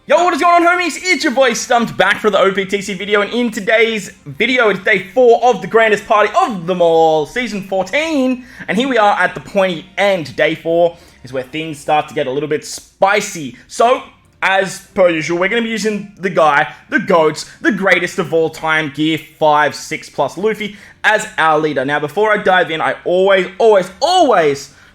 Yo, what is going on, homies? It's your boy Stumped back for the OPTC video, and in today's video, it's day 4 of the grandest party of them all, season 14, and here we are at the pointy end. Day 4 is where things start to get a little bit spicy. So, as per usual, we're going to be using the guy, the GOATs, the greatest of all time, Gear 5, 6 plus Luffy, as our leader. Now, before I dive in, I always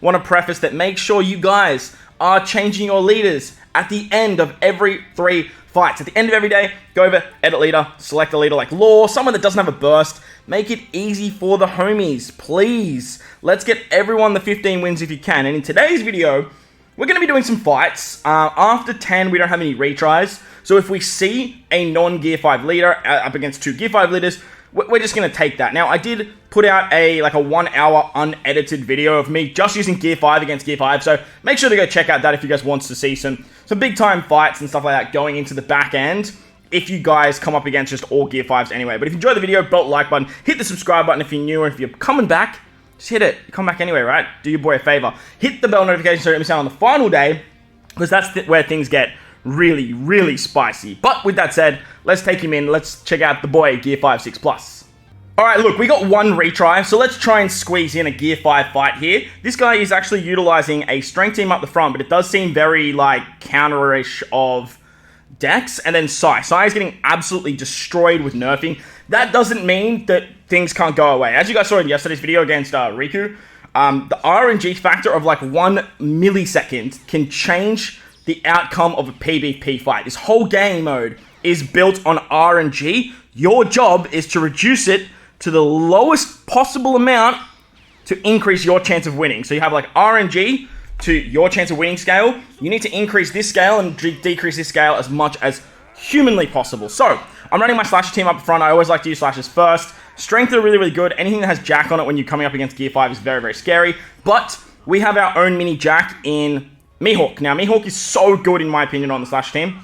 want to preface that make sure you guys are changing your leaders at the end of every 3 fights. At the end of every day, go over, edit leader, select a leader like Law, someone that doesn't have a burst. Make it easy for the homies, please. Let's get everyone the 15 wins if you can. And in today's video, we're going to be doing some fights. After 10, we don't have any retries. So if we see a non-Gear 5 leader up against 2 Gear 5 leaders, we're just going to take that. Now, I did put out a 1 hour unedited video of me just using Gear 5 against Gear 5, so make sure to go check out that if you guys want to see some big time fights and stuff like that going into the back end, if you guys come up against just all Gear 5s anyway. But if you enjoyed the video, belt like button, hit the subscribe button if you're new, or if you're coming back, just hit it. Come back anyway, right? Do your boy a favor. Hit the bell notification so you don't miss out on the final day, because that's where things get really, really spicy. But with that said, let's take him in. Let's check out the boy, Gear 5, 6 plus. Alright, look, we got 1 retry, so let's try and squeeze in a Gear 5 fight here. This guy is actually utilizing a strength team up the front, but it does seem very, counter-ish of Dex, and then Sai. Sai is getting absolutely destroyed with nerfing. That doesn't mean that things can't go away. As you guys saw in yesterday's video against Riku, the RNG factor of 1 millisecond can change the outcome of a PvP fight. This whole game mode is built on RNG. Your job is to reduce it to the lowest possible amount to increase your chance of winning. So you have RNG to your chance of winning scale. You need to increase this scale and decrease this scale as much as humanly possible. So I'm running my slasher team up front. I always like to use slashers first. Strength are really, really good. Anything that has Jack on it when you're coming up against Gear 5 is very, very scary. But we have our own mini Jack in Mihawk. Now, Mihawk is so good in my opinion on the slasher team.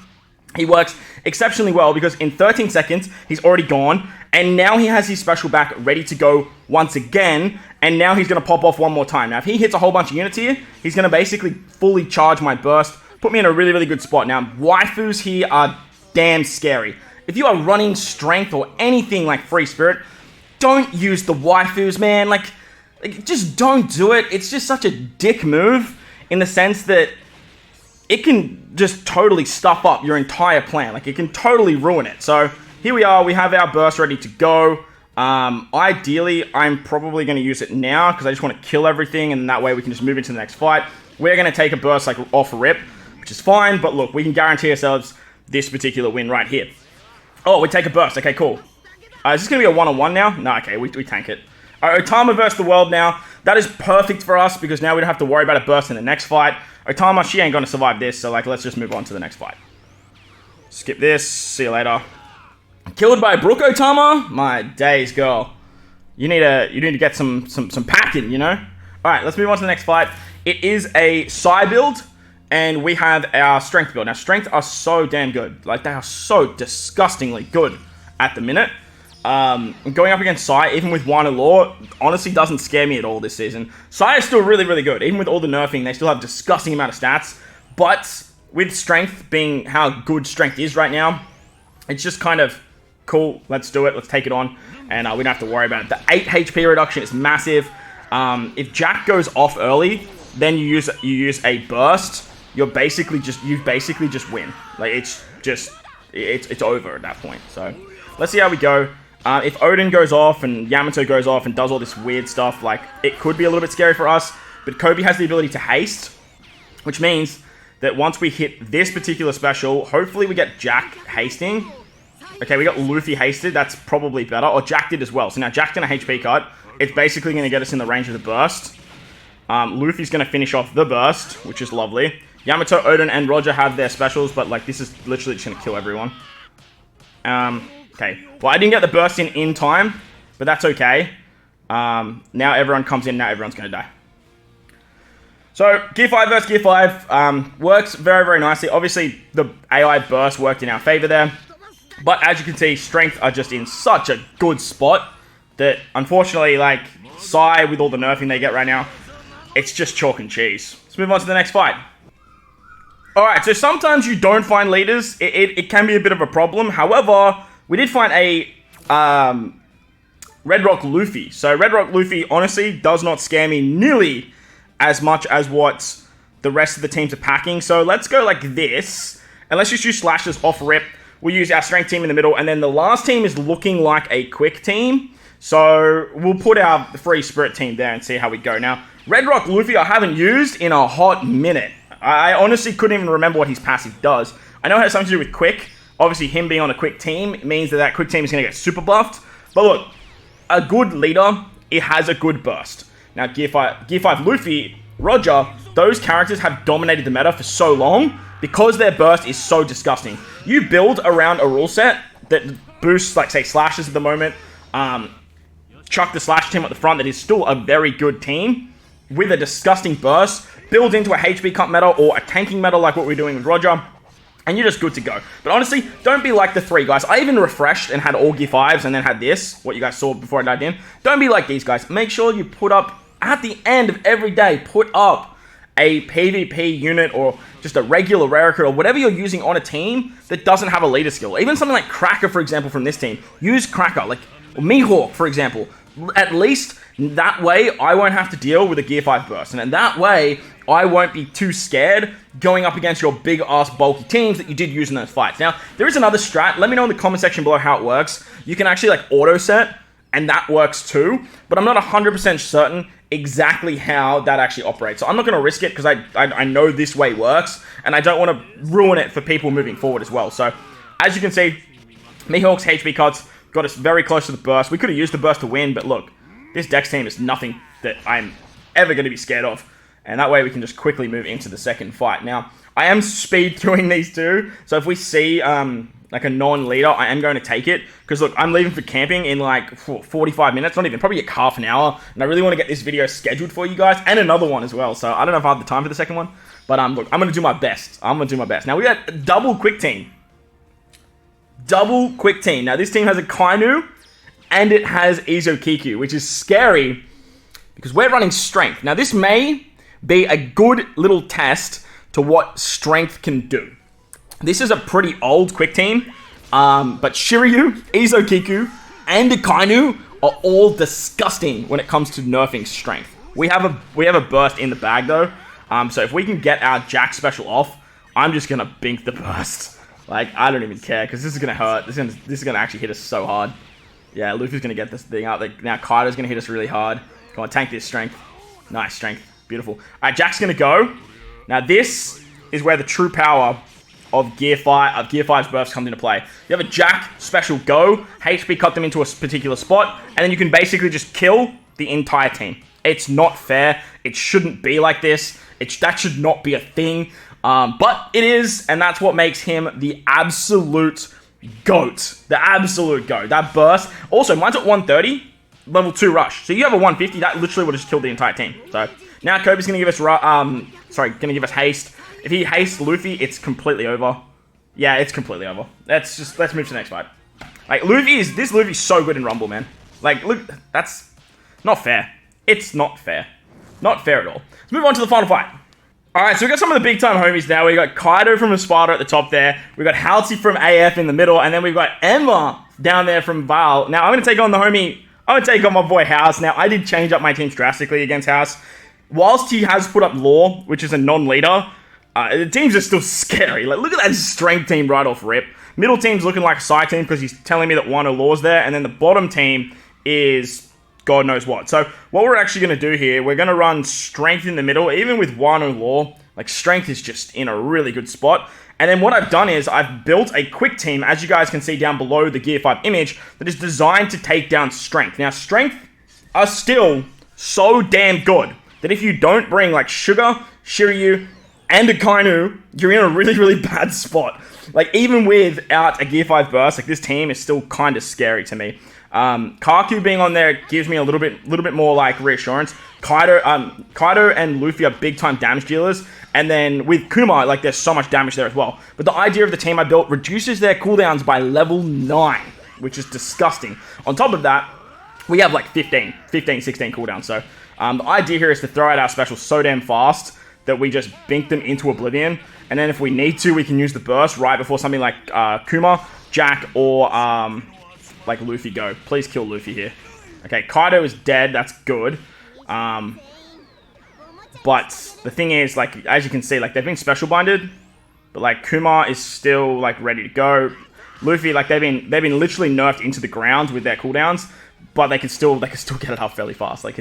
He works exceptionally well because in 13 seconds, he's already gone. And now he has his special back ready to go once again. And now he's going to pop off one more time. Now, if he hits a whole bunch of units here, he's going to basically fully charge my burst. Put me in a really, really good spot. Now, waifus here are damn scary. If you are running strength or anything like free spirit, don't use the waifus, man. Just don't do it. It's just such a dick move in the sense that it can just totally stuff up your entire plan. It can totally ruin it. So here we are. We have our burst ready to go. Ideally, I'm probably going to use it now because I just want to kill everything, and that way we can just move into the next fight. We're going to take a burst off rip, which is fine. But look, we can guarantee ourselves this particular win right here. Oh, we take a burst. Okay, cool. Is this going to be a one-on-one now? No, okay, we tank it. Alright, Otama versus the world now. That is perfect for us because now we don't have to worry about a burst in the next fight. Otama, she ain't going to survive this, so let's just move on to the next fight. Skip this. See you later. Killed by Brook Otama? My days, girl. You need to get some packing, you know? Alright, let's move on to the next fight. It is a Sai build, and we have our strength build. Now, strength are so damn good. They are so disgustingly good at the minute. Going up against Sai, even with Wano Law, honestly doesn't scare me at all this season. Sai is still really, really good. Even with all the nerfing, they still have a disgusting amount of stats. But with strength being how good strength is right now, it's just kind of cool. Let's do it. Let's take it on. And we don't have to worry about it. The 8 HP reduction is massive. If Jack goes off early, then you use a burst. You basically just win. It's over at that point. So let's see how we go. If Odin goes off and Yamato goes off and does all this weird stuff, it could be a little bit scary for us. But Kobe has the ability to haste, which means that once we hit this particular special, hopefully we get Jack hasting. Okay, we got Luffy hasted. That's probably better. Or Jack did as well. So now Jack's going to HP cut. It's basically going to get us in the range of the burst. Luffy's going to finish off the burst, which is lovely. Yamato, Odin, and Roger have their specials, but this is literally just going to kill everyone. Okay, well, I didn't get the burst in time, but that's okay. Now everyone comes in, now everyone's going to die. So, Gear 5 versus Gear 5 works very, very nicely. Obviously, the AI burst worked in our favor there. But as you can see, strength are just in such a good spot that, unfortunately, Sai, with all the nerfing they get right now, it's just chalk and cheese. Let's move on to the next fight. Alright, so sometimes you don't find leaders. It can be a bit of a problem. However, we did find a Red Rock Luffy. So Red Rock Luffy, honestly, does not scare me nearly as much as what the rest of the teams are packing. So let's go like this. And let's just use slashes off rip. We'll use our strength team in the middle. And then the last team is looking like a quick team. So we'll put our free spirit team there and see how we go. Now, Red Rock Luffy I haven't used in a hot minute. I honestly couldn't even remember what his passive does. I know it has something to do with quick. Obviously, him being on a quick team means that quick team is going to get super buffed. But look, a good leader, it has a good burst. Now, Gear 5 Luffy, Roger, those characters have dominated the meta for so long because their burst is so disgusting. You build around a rule set that boosts, like, say, slashes at the moment. Chuck the slash team at the front that is still a very good team with a disgusting burst. Build into a HP cut meta or a tanking meta like what we're doing with Roger. And you're just good to go. But honestly, don't be like the three guys. I even refreshed and had all Gear 5s and then had this, what you guys saw before I dived in. Don't be like these guys. Make sure you put up, at the end of every day, put up a PvP unit or just a regular rare card or whatever you're using on a team that doesn't have a leader skill. Even something like Cracker, for example, from this team. Use Cracker, like Mihawk, for example. At least that way, I won't have to deal with a Gear 5 burst. And in that way, I won't be too scared going up against your big-ass bulky teams that you did use in those fights. Now, there is another strat. Let me know in the comment section below how it works. You can actually, like, auto-set, and that works too. But I'm not 100% certain exactly how that actually operates. So I'm not going to risk it because I know this way works, and I don't want to ruin it for people moving forward as well. So, as you can see, Mihawk's HP cuts got us very close to the burst. We could have used the burst to win, but look, this Dex team is nothing that I'm ever going to be scared of. And that way we can just quickly move into the second fight. Now, I am speed throughing these two. So if we see like a non-leader, I am going to take it. Because look, I'm leaving for camping in like 45 minutes. Not even, probably like half an hour. And I really want to get this video scheduled for you guys. And another one as well. So I don't know if I have the time for the second one. But look, I'm going to do my best. Now we got double quick team. Double quick team. Now this team has a Kainu. And it has Izukiku, which is scary. Because we're running strength. Now this may be a good little test to what strength can do. This is a pretty old quick team, but Shiryu, Izukiku, and Akainu are all disgusting when it comes to nerfing strength. We have a burst in the bag though, so if we can get our Jack special off, I'm just gonna bink the burst. Like, I don't even care because this is gonna hurt. This is gonna actually hit us so hard. Yeah, Luffy's gonna get this thing out. Now Kaido's gonna hit us really hard. Come on, tank this strength. Nice strength. Beautiful. Alright, Jack's gonna go. Now this is where the true power of Gear 5's burst comes into play. You have a Jack special go, HP cut them into a particular spot, and then you can basically just kill the entire team. It's not fair. It shouldn't be like this. That should not be a thing. But it is, and that's what makes him the absolute GOAT. The absolute GOAT. That burst. Also, mine's at 130, level 2 rush. So you have a 150, that literally would have just killed the entire team. So now Kobe's gonna give us gonna give us haste. If he hastes Luffy, it's completely over. Yeah, it's completely over. Let's move to the next fight. Like, this Luffy's so good in Rumble, man. Like, look, that's not fair. It's not fair. Not fair at all. Let's move on to the final fight. Alright, so we got some of the big time homies now. We got Kaido from Espada at the top there. We got Halsey from AF in the middle, and then we've got Emma down there from Val. Now I'm gonna take on my boy House. Now I did change up my teams drastically against House. Whilst he has put up Law, which is a non-leader, the teams are still scary. Like, look at that strength team right off rip. Middle team's looking like a side team because he's telling me that Wano Law's there, and then the bottom team is God knows what. So what we're actually going to do here, we're going to run strength in the middle, even with Wano Law. Like, strength is just in a really good spot. And then what I've done is I've built a quick team, as you guys can see down below the Gear 5 image, that is designed to take down strength. Now, strength are still so damn good that if you don't bring, like, Sugar, Shiryu, and Akainu, you're in a really, really bad spot. Like, even without a Gear 5 burst, like, this team is still kind of scary to me. Kaku being on there gives me a little bit more, like, reassurance. Kaido and Luffy are big-time damage dealers. And then with Kuma, like, there's so much damage there as well. But the idea of the team I built reduces their cooldowns by level 9, which is disgusting. On top of that, we have, like, 15, 16 cooldowns. So, the idea here is to throw out our special so damn fast that we just bink them into oblivion. And then if we need to, we can use the burst right before something like Kuma, Jack, or like Luffy go. Please kill Luffy here. Okay, Kaido is dead. That's good. But the thing is, like, as you can see, like, they've been special binded. But, like, Kuma is still, like, ready to go. Luffy, like, they've been literally nerfed into the ground with their cooldowns. But they can still get it up fairly fast. Like,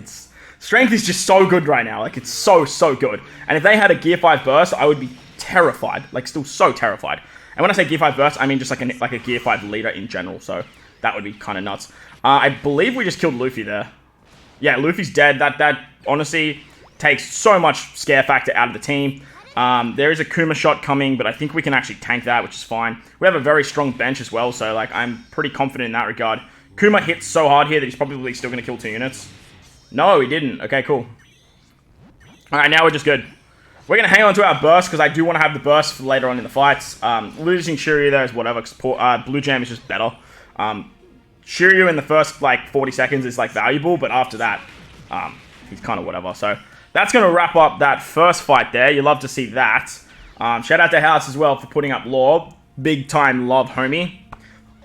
strength is just so good right now. Like, it's so good. And if they had a Gear 5 burst, I would be terrified. Like, still so terrified. And when I say Gear 5 burst, I mean just like a Gear 5 leader in general. So that would be kind of nuts. I believe we just killed Luffy there. Yeah, Luffy's dead. That honestly takes so much scare factor out of the team. There is a Kuma shot coming, but I think we can actually tank that, which is fine. We have a very strong bench as well, so like I'm pretty confident in that regard. Kuma hits so hard here that he's probably still going to kill 2 units. No, he didn't. Okay, cool. Alright, now we're just good. We're going to hang on to our burst, because I do want to have the burst for later on in the fights. Losing Shiryu there is whatever, because Blue Jam is just better. Shiryu in the first, like, 40 seconds is, like, valuable, but after that, he's kind of whatever. So, that's going to wrap up that first fight there. You love to see that. Shout out to House as well for putting up lore. Big time love, homie.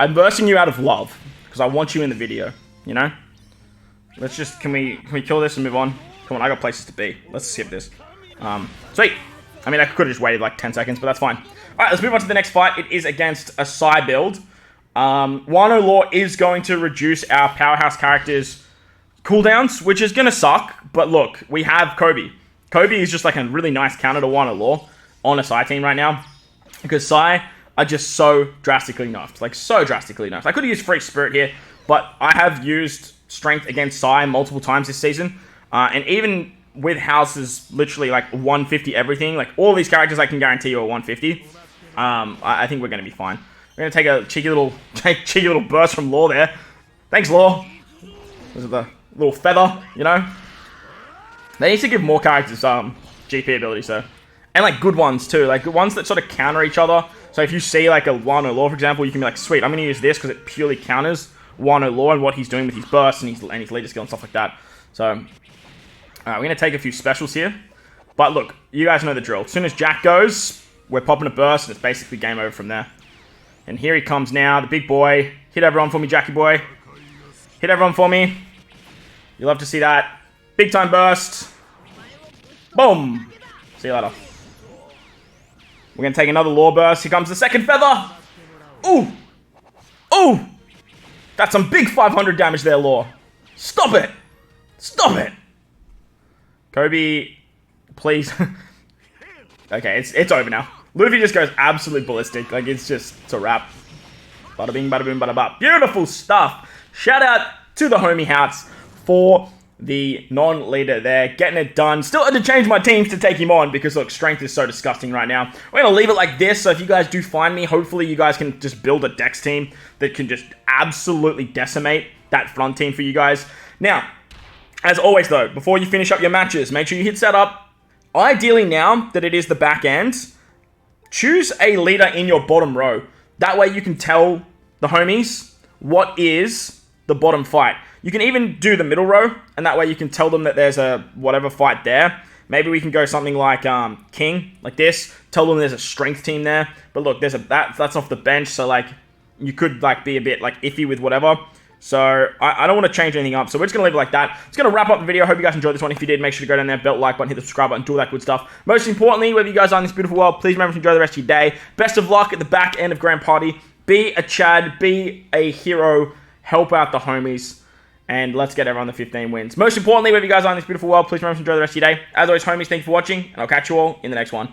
I'm bursting you out of love, because I want you in the video, you know? Let's just, can we kill this and move on? Come on, I got places to be. Let's skip this. Sweet. I mean, I could have just waited like 10 seconds, but that's fine. Alright, let's move on to the next fight. It is against a Psy build. Wano Law is going to reduce our powerhouse characters' cooldowns, which is going to suck. But look, we have Kobe. Kobe is just like a really nice counter to Wano Law on a Psy team right now. Because Psy are just so drastically nerfed. Like, so drastically nerfed. I could have used Free Spirit here, but I have used Strength against Psy multiple times this season. And even with House's literally like 150 everything, like all these characters I can guarantee you are 150. I think we're going to be fine. We're going to take a cheeky little burst from Law there. Thanks, Law. This is the little feather, you know. They need to give more characters GP abilities, so. And like good ones too, like ones that sort of counter each other. So if you see like a Wano Law, for example, you can be like, sweet, I'm going to use this because it purely counters Wano Law and what he's doing with his bursts and his leader skill and stuff like that. So, we're going to take a few specials here. But look, you guys know the drill. As soon as Jack goes, we're popping a burst and it's basically game over from there. And here he comes now, the big boy. Hit everyone for me, Jackie boy. Hit everyone for me. You love to see that. Big time burst. Boom. See you later. We're going to take another Law burst. Here comes the second feather. Ooh. Ooh. That's some big 500 damage there, Law. Stop it. Stop it. Kobe, please. Okay, it's over now. Luffy just goes absolutely ballistic. Like, it's a wrap. Bada bing, bada boom, bada bop. Beautiful stuff. Shout out to the homie Hats for the non-leader there. Getting it done. Still had to change my teams to take him on because, look, strength is so disgusting right now. We're going to leave it like this. So if you guys do find me, hopefully you guys can just build a Dex team that can just absolutely decimate that front team for you guys. Now, as always though, before you finish up your matches, make sure you hit setup. Ideally now that it is the back end, choose a leader in your bottom row. That way you can tell the homies what is the bottom fight. You can even do the middle row, and that way you can tell them that there's a whatever fight there. Maybe we can go something like King, like this. Tell them there's a strength team there. But look, there's that's off the bench, so like you could like be a bit like iffy with whatever. So I don't want to change anything up. So we're just going to leave it like that. It's going to wrap up the video. I hope you guys enjoyed this one. If you did, make sure to go down there, belt like button, hit the subscribe button, do all that good stuff. Most importantly, wherever you guys are in this beautiful world, please remember to enjoy the rest of your day. Best of luck at the back end of Grand Party. Be a Chad, be a hero, help out the homies, and let's get everyone the 15 wins. Most importantly, wherever you guys are in this beautiful world, please remember to enjoy the rest of your day. As always, homies, thank you for watching, and I'll catch you all in the next one.